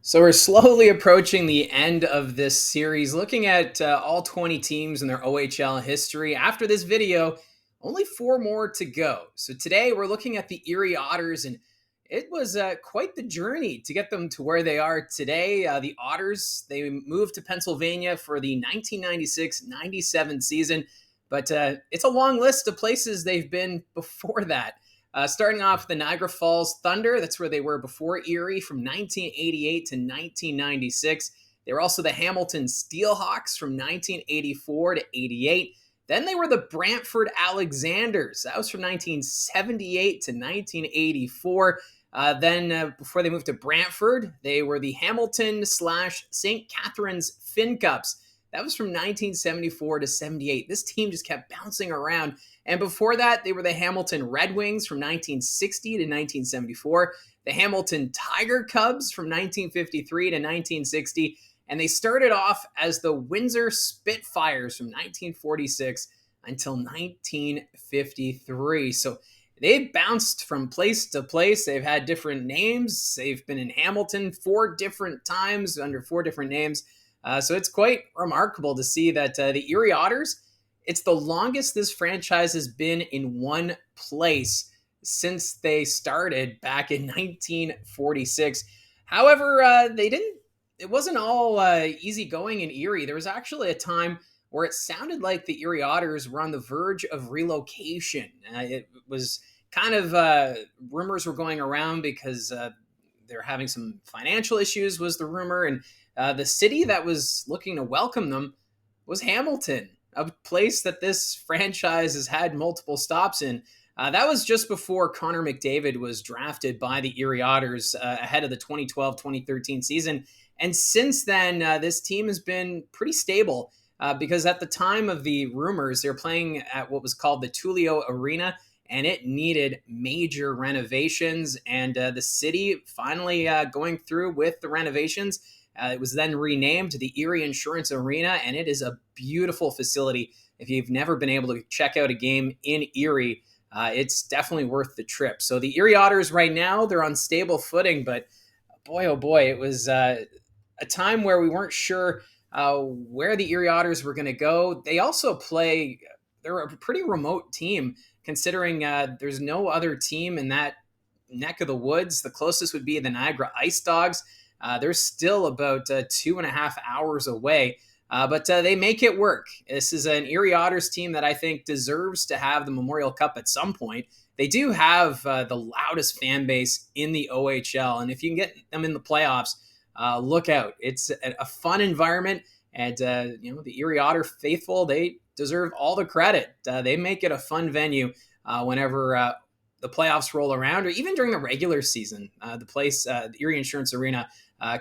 So we're slowly approaching the end of this series, looking at all 20 teams and their OHL history. After this video, only four more to go. So today we're looking at the Erie Otters, and it was quite the journey to get them to where they are today. The Otters, they moved to Pennsylvania for the 1996-97 season, but it's a long list of places they've been before that. Starting off with the Niagara Falls Thunder, that's where they were before Erie from 1988 to 1996. They were also the Hamilton Steelhawks from 1984 to 88. Then they were the Brantford Alexanders. That was from 1978 to 1984. Then before they moved to Brantford, they were the Hamilton slash St. Catharines Fin Cups. That was from 1974 to 78. This team just kept bouncing around. And before that, they were the Hamilton Red Wings from 1960 to 1974, the Hamilton Tiger Cubs from 1953 to 1960, and they started off as the Windsor Spitfires from 1946 until 1953. So they've bounced from place to place. They've had different names. They've been in Hamilton four different times under four different names. So it's quite remarkable to see that the Erie Otters, it's the longest this franchise has been in one place since they started back in 1946. However, it wasn't all easy going in Erie. There was actually a time where it sounded like the Erie Otters were on the verge of relocation. It was kind of rumors were going around because they're having some financial issues, was the rumor. And the city that was looking to welcome them was Hamilton, a place that this franchise has had multiple stops in. That was just before Connor McDavid was drafted by the Erie Otters ahead of the 2012-2013 season. And since then, this team has been pretty stable because at the time of the rumors, they were playing at what was called the Tullio Arena, and it needed major renovations. And the city finally going through with the renovations. It was then renamed the Erie Insurance Arena, and it is a beautiful facility. If you've never been able to check out a game in Erie, it's definitely worth the trip. So the Erie Otters right now, they're on stable footing, but boy, oh boy, it was a time where we weren't sure where the Erie Otters were going to go. They also they're a pretty remote team considering there's no other team in that neck of the woods. The closest would be the Niagara Ice Dogs. They're still about 2.5 hours away, but they make it work. This is an Erie Otters team that I think deserves to have the Memorial Cup at some point. They do have the loudest fan base in the OHL, and if you can get them in the playoffs, look out. It's a fun environment, and the Erie Otter faithful, they deserve all the credit. They make it a fun venue whenever the playoffs roll around, or even during the regular season. The Erie Insurance Arena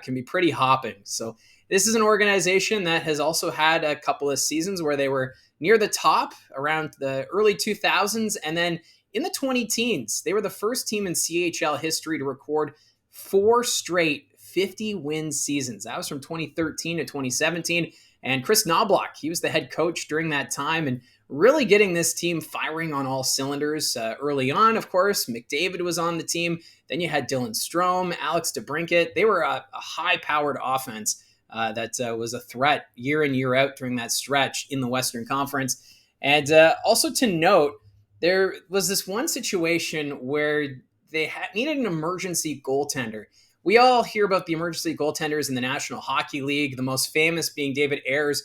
can be pretty hopping. So this is an organization that has also had a couple of seasons where they were near the top around the early 2000s. And then in the 20 teens, they were the first team in CHL history to record four straight 50-win seasons. That was from 2013 to 2017. And Chris Knobloch, he was the head coach during that time and really getting this team firing on all cylinders early on. Of course, McDavid was on the team. Then you had Dylan Strome, Alex DeBrincat. They were a high-powered offense that was a threat year in, year out during that stretch in the Western Conference. And also to note, there was this one situation where they needed an emergency goaltender. We all hear about the emergency goaltenders in the National Hockey League, the most famous being David Ayres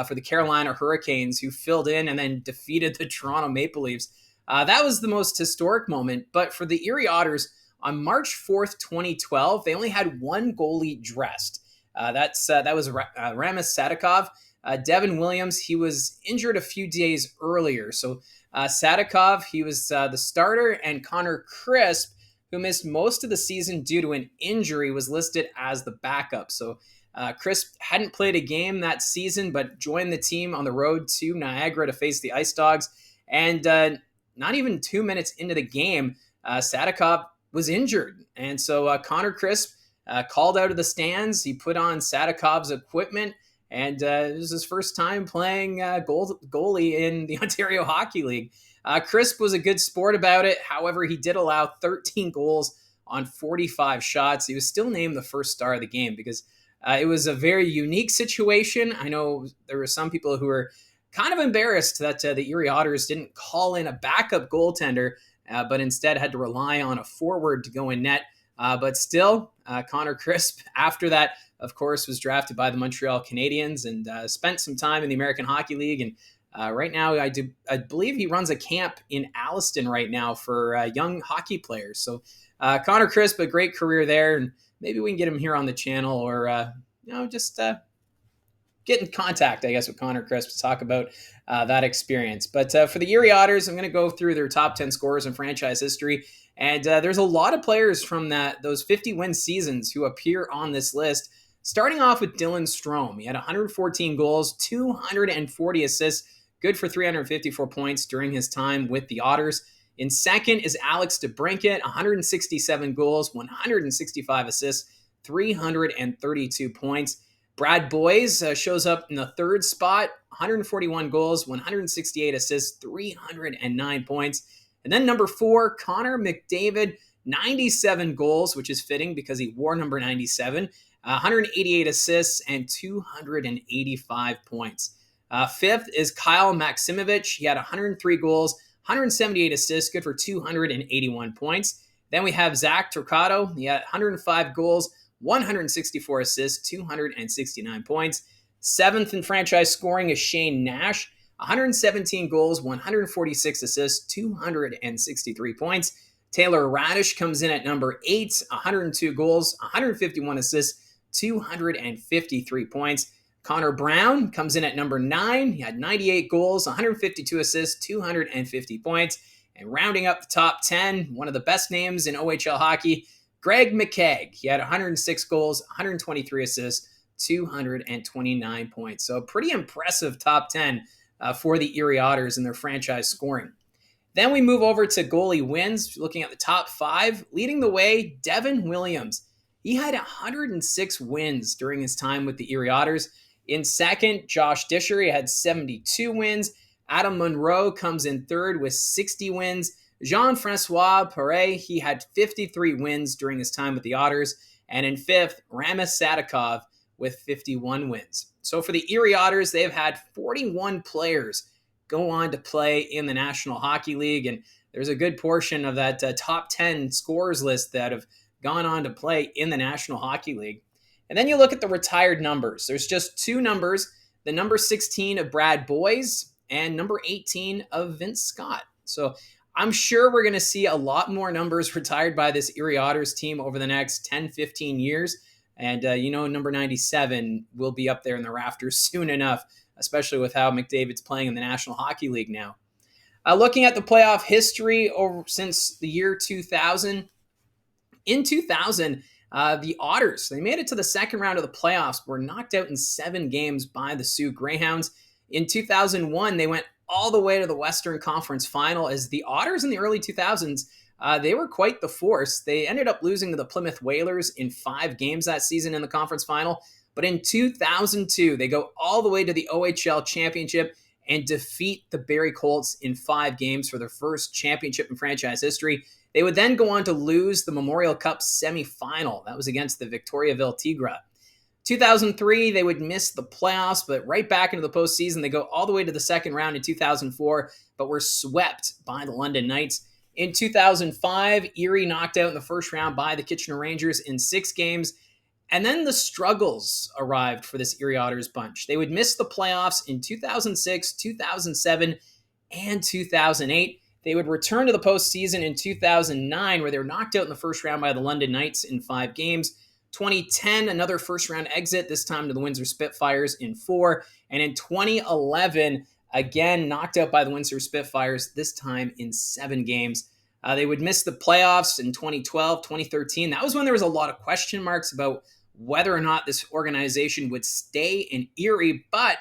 for the Carolina Hurricanes, who filled in and then defeated the Toronto Maple Leafs. That was the most historic moment. But for the Erie Otters, on March 4th, 2012, they only had one goalie dressed. That was Ramis Sadikov. Devin Williams, he was injured a few days earlier. So Sadikov, he was the starter, and Connor Crisp, who missed most of the season due to an injury, was listed as the backup. So Crisp hadn't played a game that season, but joined the team on the road to Niagara to face the Ice Dogs. And not even 2 minutes into the game, Sadikov was injured. And so Connor Crisp called out of the stands. He put on Sadikov's equipment, and it was his first time playing goalie in the Ontario Hockey League. Crisp was a good sport about it. However, he did allow 13 goals on 45 shots. He was still named the first star of the game because it was a very unique situation. I know there were some people who were kind of embarrassed that the Erie Otters didn't call in a backup goaltender, but instead had to rely on a forward to go in net. But still, Connor Crisp, after that, of course, was drafted by the Montreal Canadiens and spent some time in the American Hockey League. And right now, I believe he runs a camp in Alliston right now for young hockey players. So Connor Crisp, a great career there, and maybe we can get him here on the channel, or just get in contact, I guess, with Connor Crisp to talk about that experience. But for the Erie Otters, I'm going to go through their top 10 scorers in franchise history. And there's a lot of players from those 50-win seasons who appear on this list. Starting off with Dylan Strome. He had 114 goals, 240 assists, good for 354 points during his time with the Otters. In second is Alex DeBrincat, 167 goals, 165 assists, 332 points. Brad Boyes shows up in the third spot, 141 goals, 168 assists, 309 points. And then number 4, Connor McDavid, 97 goals, which is fitting because he wore number 97, 188 assists, and 285 points. Fifth is Kyle Maximovich. He had 103 goals, 178 assists, good for 281 points. Then we have Zach Turcato. He had 105 goals, 164 assists, 269 points. Seventh in franchise scoring is Shane Nash. 117 goals, 146 assists, 263 points. Taylor Radish comes in at number 8, 102 goals, 151 assists, 253 points. Connor Brown comes in at number 9. He had 98 goals, 152 assists, 250 points. And rounding up the top 10, one of the best names in OHL hockey, Greg McKegg. He had 106 goals, 123 assists, 229 points. So a pretty impressive top 10 for the Erie Otters in their franchise scoring. Then we move over to goalie wins, looking at the top 5. Leading the way, Devin Williams. He had 106 wins during his time with the Erie Otters. In second, Josh Disher. He had 72 wins. Adam Monroe comes in third with 60 wins. Jean-Francois Perret, he had 53 wins during his time with the Otters. And in fifth, Ramis Sadikov with 51 wins. So for the Erie Otters, they've had 41 players go on to play in the National Hockey League. And there's a good portion of that top 10 scorers list that have gone on to play in the National Hockey League. And then you look at the retired numbers. There's just 2 numbers, the number 16 of Brad Boyes and number 18 of Vince Scott. So I'm sure we're going to see a lot more numbers retired by this Erie Otters team over the next 10, 15 years. And, number 97 will be up there in the rafters soon enough, especially with how McDavid's playing in the National Hockey League now. Looking at the playoff history since the year 2000, in 2000, the Otters, they made it to the second round of the playoffs, but were knocked out in 7 games by the Sioux Greyhounds. In 2001, they went all the way to the Western Conference Final. As the Otters in the early 2000s, they were quite the force. They ended up losing to the Plymouth Whalers in 5 games that season in the conference final. But in 2002, they go all the way to the OHL championship and defeat the Barrie Colts in 5 games for their first championship in franchise history. They would then go on to lose the Memorial Cup semifinal. That was against the Victoriaville Tigra. 2003, they would miss the playoffs, but right back into the postseason. They go all the way to the second round in 2004, but were swept by the London Knights. In 2005, Erie knocked out in the first round by the Kitchener Rangers in 6 games. And then the struggles arrived for this Erie Otters bunch. They would miss the playoffs in 2006, 2007, and 2008. They would return to the postseason in 2009, where they were knocked out in the first round by the London Knights in 5 games. 2010, another first-round exit, this time to the Windsor Spitfires in 4. And in 2011, again knocked out by the Windsor Spitfires, this time in 7 games. They would miss the playoffs in 2012, 2013. That was when there was a lot of question marks about whether or not this organization would stay in Erie, but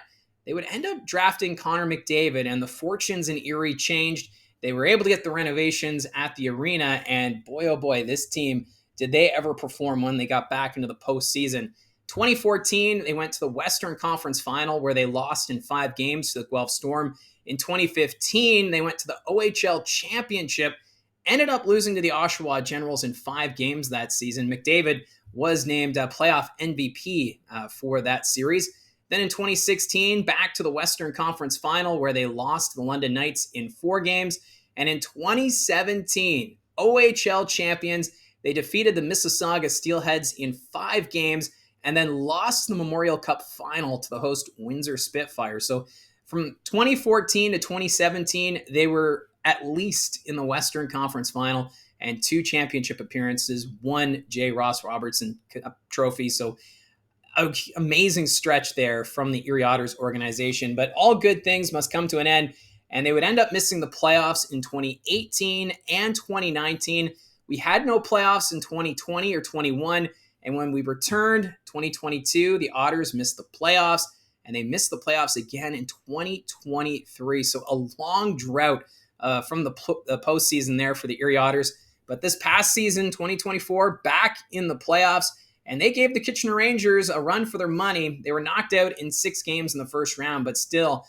they would end up drafting Connor McDavid, and the fortunes in Erie changed. They were able to get the renovations at the arena, and boy, oh boy, this team, did they ever perform when they got back into the postseason. 2014, they went to the Western Conference Final, where they lost in 5 games to the Guelph Storm. In 2015, they went to the OHL Championship ended up losing to the Oshawa Generals in 5 games that season. McDavid was named playoff MVP for that series. Then in 2016, back to the Western Conference Final where they lost to the London Knights in 4 games. And in 2017, OHL champions, they defeated the Mississauga Steelheads in 5 games and then lost the Memorial Cup final to the host Windsor Spitfires. So from 2014 to 2017, they were at least in the Western Conference Final and 2 championship appearances, 1 J. Ross Robertson trophy. So amazing stretch there from the Erie Otters organization, but all good things must come to an end, and they would end up missing the playoffs in 2018 and 2019. We had no playoffs in 2020 or 21, and when we returned 2022, the Otters missed the playoffs, and they missed the playoffs again in 2023. So a long drought from the postseason there for the Erie Otters. But this past season, 2024, back in the playoffs, and they gave the Kitchener Rangers a run for their money. They were knocked out in 6 games in the first round, but still,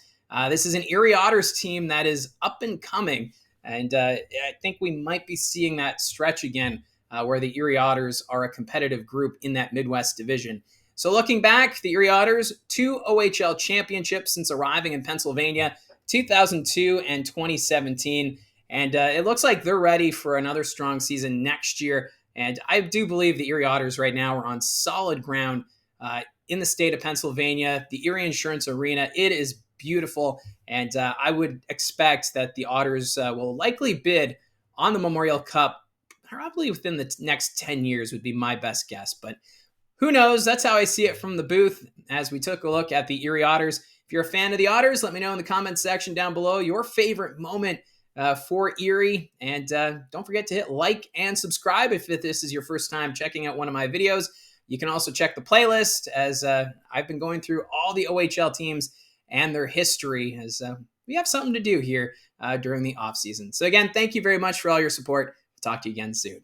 this is an Erie Otters team that is up and coming. And I think we might be seeing that stretch again where the Erie Otters are a competitive group in that Midwest division. So looking back, the Erie Otters, 2 OHL championships since arriving in Pennsylvania, 2002 and 2017. And it looks like they're ready for another strong season next year. And I do believe the Erie Otters right now are on solid ground in the state of Pennsylvania. The Erie Insurance Arena, it is beautiful. And I would expect that the Otters will likely bid on the Memorial Cup probably within the next 10 years would be my best guess. But who knows? That's how I see it from the booth as we took a look at the Erie Otters. If you're a fan of the Otters, let me know in the comments section down below your favorite moment for Erie. And don't forget to hit like and subscribe if this is your first time checking out one of my videos. You can also check the playlist as I've been going through all the OHL teams and their history as we have something to do here during the off season. So again, thank you very much for all your support. Talk to you again soon.